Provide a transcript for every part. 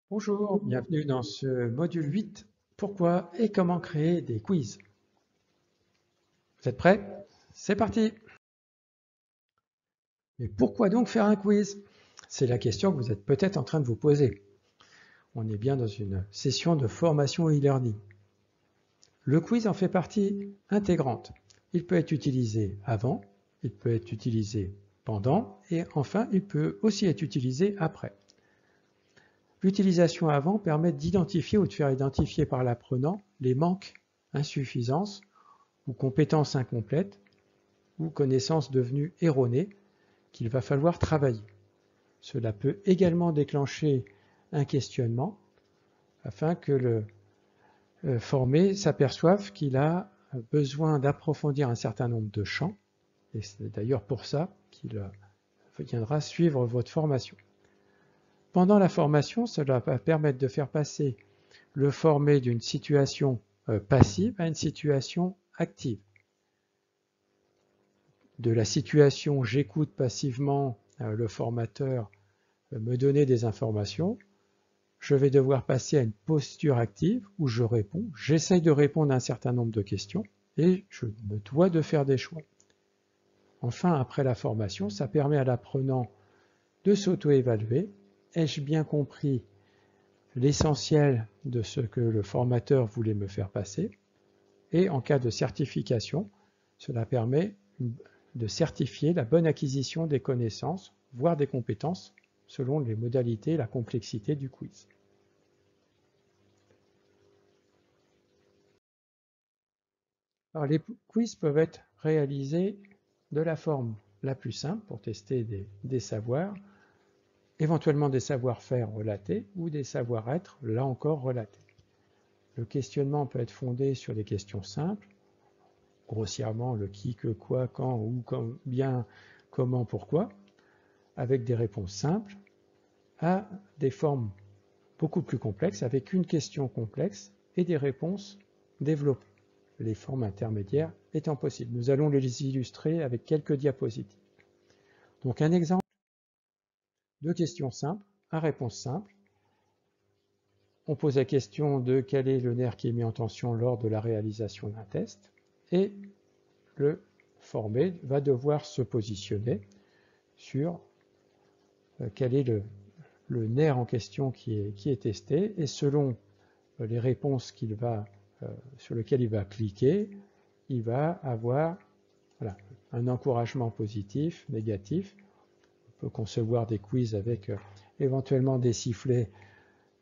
Bonjour, bienvenue dans ce module 8. Pourquoi et comment créer des quiz? Vous êtes prêts? C'est parti! Mais pourquoi donc faire un quiz? C'est la question que vous êtes peut-être en train de vous poser. On est bien dans une session de formation e-learning. Le quiz en fait partie intégrante. Il peut être utilisé avant, il peut être utilisé pendant et enfin il peut aussi être utilisé après. L'utilisation avant permet d'identifier ou de faire identifier par l'apprenant les manques, insuffisances ou compétences incomplètes ou connaissances devenues erronées qu'il va falloir travailler. Cela peut également déclencher un questionnement afin que le formé s'aperçoive qu'il a besoin d'approfondir un certain nombre de champs et c'est d'ailleurs pour ça qu'il viendra suivre votre formation. Pendant la formation, cela va permettre de faire passer le formé d'une situation passive à une situation active. De la situation j'écoute passivement le formateur me donner des informations, je vais devoir passer à une posture active où je réponds, j'essaye de répondre à un certain nombre de questions et je me dois de faire des choix. Enfin, après la formation, ça permet à l'apprenant de s'auto-évaluer. Ai-je bien compris l'essentiel de ce que le formateur voulait me faire passer? Et en cas de certification, cela permet de certifier la bonne acquisition des connaissances, voire des compétences, selon les modalités et la complexité du quiz. Alors, les quiz peuvent être réalisés de la forme la plus simple pour tester des savoirs, éventuellement des savoir-faire relatés ou des savoir-être, là encore, relatés. Le questionnement peut être fondé sur des questions simples, grossièrement le qui, que, quoi, quand, où, combien, comment, pourquoi, avec des réponses simples, à des formes beaucoup plus complexes, avec une question complexe et des réponses développées, les formes intermédiaires étant possibles. Nous allons les illustrer avec quelques diapositives. Donc un exemple de question simple à réponse simple. On pose la question de quel est le nerf qui est mis en tension lors de la réalisation d'un test et le formé va devoir se positionner sur quel est le nerf en question qui est testé et selon les réponses sur lesquelles il va cliquer, il va avoir voilà, un encouragement positif, négatif. On peut concevoir des quiz avec éventuellement des sifflets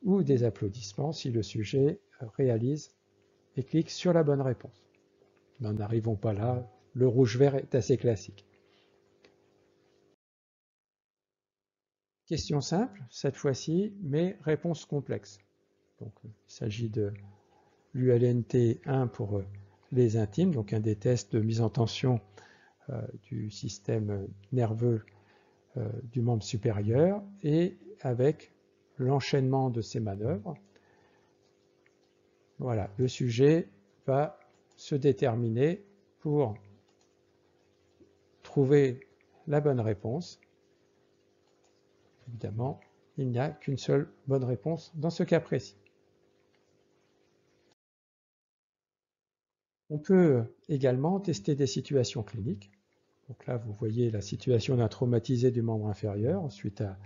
ou des applaudissements si le sujet réalise et clique sur la bonne réponse. N'en arrivons pas là, le rouge-vert est assez classique. Question simple, cette fois-ci, mais réponse complexe. Donc, il s'agit de l'ULNT 1 pour les intimes, donc un des tests de mise en tension du système nerveux du membre supérieur, et avec l'enchaînement de ces manœuvres, voilà, le sujet va se déterminer pour trouver la bonne réponse. Évidemment, il n'y a qu'une seule bonne réponse dans ce cas précis. On peut également tester des situations cliniques. Donc là, vous voyez la situation d'un traumatisé du membre inférieur suite à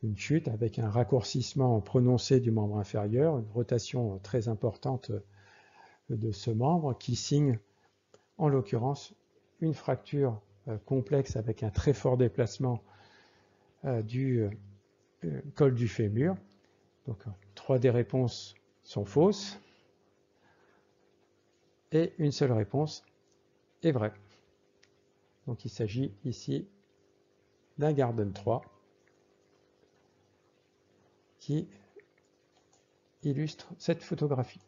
une chute avec un raccourcissement prononcé du membre inférieur, une rotation très importante de ce membre qui signe en l'occurrence une fracture complexe avec un très fort déplacement du col du fémur. Donc 3 des réponses sont fausses et une seule réponse est vraie. Donc il s'agit ici d'un Garden 3 qui illustre cette photographie.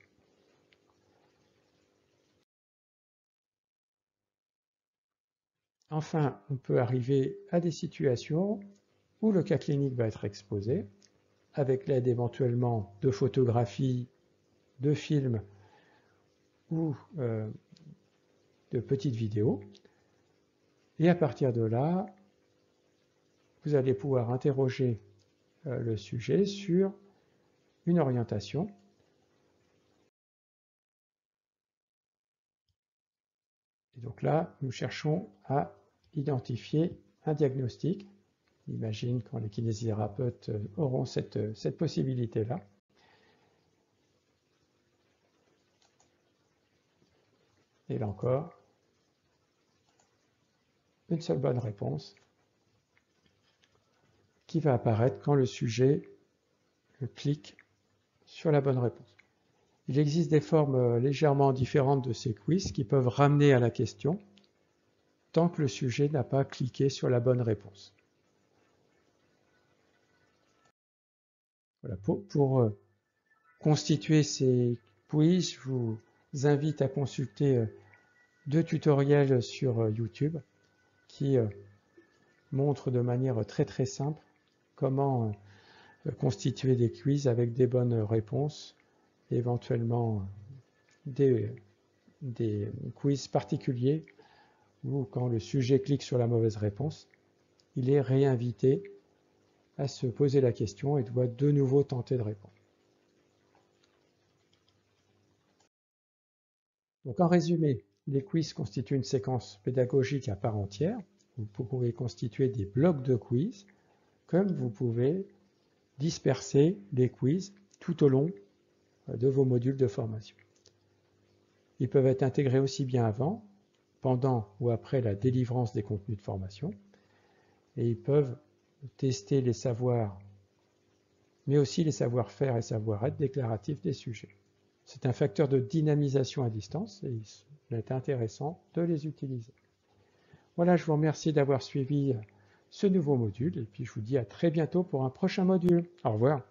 Enfin, on peut arriver à des situations où le cas clinique va être exposé, avec l'aide éventuellement de photographies, de films ou de petites vidéos. Et à partir de là, vous allez pouvoir interroger le sujet sur une orientation. Et donc là, nous cherchons à identifier un diagnostic. J'imagine que les kinésithérapeutes auront cette possibilité-là. Et là encore, une seule bonne réponse qui va apparaître quand le sujet clique sur la bonne réponse. Il existe des formes légèrement différentes de ces quiz qui peuvent ramener à la question tant que le sujet n'a pas cliqué sur la bonne réponse. Voilà, pour constituer ces quiz, je vous invite à consulter 2 tutoriels sur YouTube qui montrent de manière très simple comment constituer des quiz avec des bonnes réponses, et éventuellement des quiz particuliers où quand le sujet clique sur la mauvaise réponse, il est réinvité à se poser la question et doit de nouveau tenter de répondre. Donc en résumé, les quiz constituent une séquence pédagogique à part entière. Vous pouvez constituer des blocs de quiz, comme vous pouvez disperser les quiz tout au long de vos modules de formation. Ils peuvent être intégrés aussi bien avant, pendant ou après la délivrance des contenus de formation, et ils peuvent tester les savoirs, mais aussi les savoir-faire et savoir-être déclaratifs des sujets. C'est un facteur de dynamisation à distance et il est intéressant de les utiliser. Voilà, je vous remercie d'avoir suivi ce nouveau module et puis je vous dis à très bientôt pour un prochain module. Au revoir.